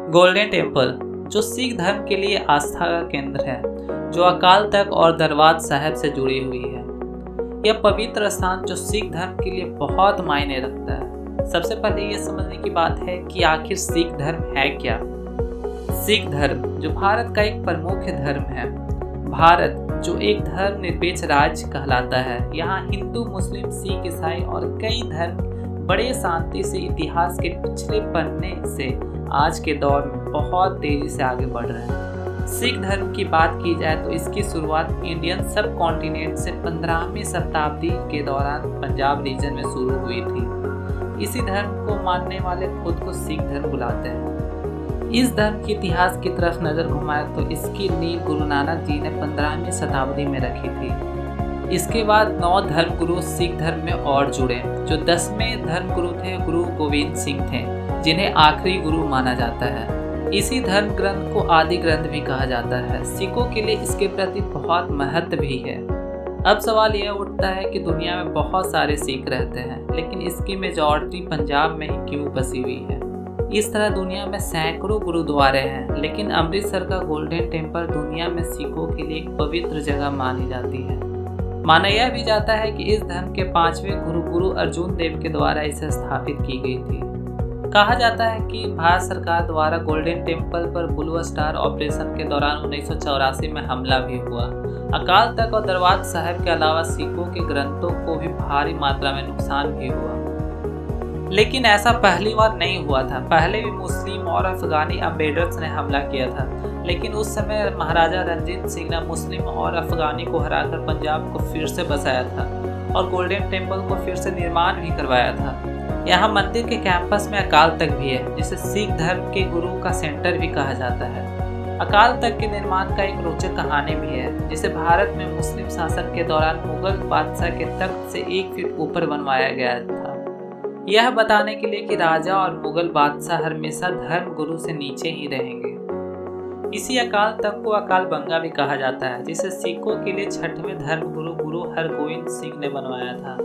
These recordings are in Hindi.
गोल्डन टेम्पल, जो सिख धर्म के लिए आस्था का केंद्र है, जो अकाल तख्त और दरबार साहिब से जुड़ी हुई है। यह पवित्र स्थान जो सिख धर्म के लिए बहुत मायने रखता है। सबसे पहले ये समझने की बात है कि आखिर सिख धर्म है क्या। सिख धर्म जो भारत का एक प्रमुख धर्म है। भारत जो एक धर्मनिरपेक्ष राज्य कहलाता है। यहाँ हिंदू, मुस्लिम, सिख, ईसाई और कई धर्म बड़े शांति से इतिहास के पिछले पन्ने से आज के दौर में बहुत तेजी से आगे बढ़ रहे हैं। सिख धर्म की बात की जाए तो इसकी शुरुआत इंडियन सब कॉन्टिनेंट से 15वीं शताब्दी के दौरान पंजाब रीजन में शुरू हुई थी। इसी धर्म को मानने वाले खुद को सिख धर्म बुलाते हैं। इस धर्म के इतिहास की तरफ नजर घुमाए तो इसकी नींव गुरु नानक जी ने 15वीं शताब्दी में रखी थी। इसके बाद 9 धर्मगुरु सिख धर्म में और जुड़े, जो 10वें धर्मगुरु थे गुरु गोविंद सिंह थे, जिन्हें आखिरी गुरु माना जाता है। इसी धर्म ग्रंथ को आदि ग्रंथ भी कहा जाता है। सिखों के लिए इसके प्रति बहुत महत्व भी है। अब सवाल यह उठता है कि दुनिया में बहुत सारे सिख रहते हैं, लेकिन इसकी मेजॉरिटी पंजाब में ही क्यों बसी हुई है। इस तरह दुनिया में सैकड़ों गुरुद्वारे हैं, लेकिन अमृतसर का गोल्डन टेम्पल दुनिया में सिखों के लिए एक पवित्र जगह मानी जाती है। माना यह भी जाता है कि इस धर्म के 5वें गुरु अर्जुन देव के द्वारा इसे स्थापित की गई थी। कहा जाता है कि भारत सरकार द्वारा गोल्डन टेम्पल पर ब्लू स्टार ऑपरेशन के दौरान 1984 में हमला भी हुआ। अकाल तख्त और दरबार साहिब के अलावा सिखों के ग्रंथों को भी भारी मात्रा में नुकसान भी हुआ। लेकिन ऐसा पहली बार नहीं हुआ था। पहले भी मुस्लिम और अफगानी अम्बेडर्स ने हमला किया था, लेकिन उस समय महाराजा रंजीत सिंह ने मुस्लिम और अफगानी को हराकर पंजाब को फिर से बसाया था और गोल्डन टेम्पल को फिर से निर्माण भी करवाया था। यहाँ मंदिर के कैंपस में अकाल तख्त भी है, जिसे सिख धर्म के गुरु का सेंटर भी कहा जाता है। अकाल तख्त के निर्माण का एक रोचक कहानी भी है, जिसे भारत में मुस्लिम शासन के दौरान मुगल बादशाह के तख्त से 1 फीट ऊपर बनवाया गया था, यह बताने के लिए कि राजा और मुगल बादशाह हमेशा धर्म गुरु से नीचे ही रहेंगे। इसी अकाल तख्त को अकाल गंगा भी कहा जाता है, जिसे सिखों के लिए 6वें धर्मगुरु गुरु हरगोविंद सिंह ने बनवाया था।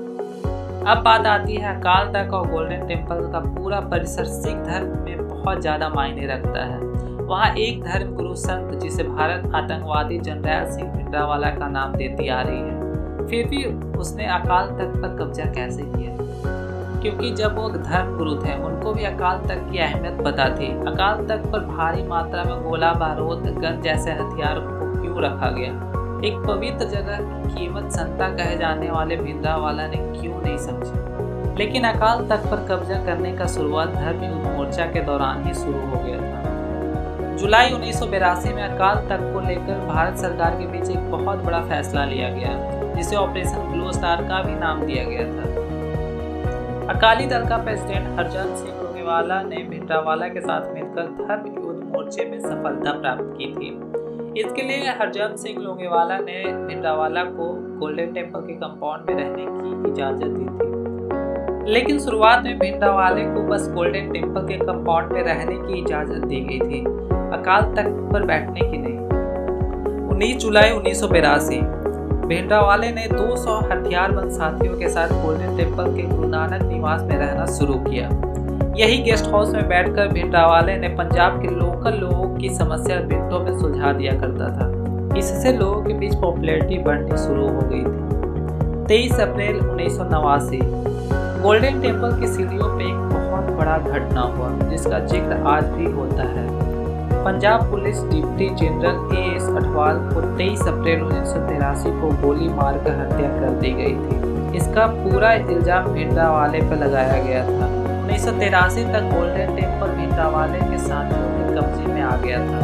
अब बात आती है अकाल तख्त और गोल्डन टेम्पल का पूरा परिसर सिख धर्म में बहुत ज़्यादा मायने रखता है। वहाँ एक धर्मगुरु संत जिसे भारत आतंकवादी जनरैल सिंह भिंडरावाला का नाम देती आ रही है, फिर भी उसने अकाल तख्त पर कब्जा कैसे किया? क्योंकि जब वो धर्मगुरु थे उनको भी अकाल तख्त की अहमियत पता थी। अकाल तख्त पर भारी मात्रा में गोला बारूद, गन जैसे हथियार को क्यों रखा गया? एक पवित्र जगह की कीमत संता कहे जाने वाले भिंडरावाला ने क्यों नहीं समझी? लेकिन अकाल तख्त पर कब्जा करने का शुरुआत धर्म युद्ध मोर्चा के दौरान ही शुरू हो गया था। जुलाई 1982 में अकाल तख्त को लेकर भारत सरकार के बीच एक बहुत बड़ा फैसला लिया गया, जिसे ऑपरेशन ब्लू स्टार का भी नाम दिया गया था। अकाली दल का प्रेसिडेंट हरजन सिंह लोंगेवाला ने भिंडरावाला के साथ मिलकर धर्म युद्ध मोर्चे में सफलता प्राप्त की थी। इसके लिए हरजन सिंह लोंगेवाला ने भिंडरावाला को गोल्डन टेम्पल के कंपाउंड में रहने की इजाजत दी थी। लेकिन शुरुआत में भिंडरावाले को बस गोल्डन टेम्पल के कंपाउंड में रहने की इजाजत दी गई थी, अकाल तख्त पर बैठने की नहीं। 19 जुलाई 1982 भिंडरावाले ने 200 हथियारबंद साथियों के साथ गोल्डन टेम्पल के गुरु नानक निवास में रहना शुरू किया। यही गेस्ट हाउस में बैठकर भिंडरावाले ने पंजाब के लोकल लोगों की समस्या मिनटों में सुलझा दिया करता था। इससे लोगों के बीच पॉपुलैरिटी बढ़नी शुरू हो गई थी। 23 अप्रैल 1989 गोल्डन टेम्पल की सीढ़ियों पर एक बहुत बड़ा घटना हुआ, जिसका जिक्र आज भी होता है। Punjab police deputy general A.S. Athwal को 23 अप्रैल 1983 को गोली मारकर हत्या कर दी गई थी। इसका पूरा इल्जाम भिंडरावाले पर लगाया गया था। 1983 तक गोल्डन टेम्पल भिंडरावाले के साथियों के कब्जे में आ गया था।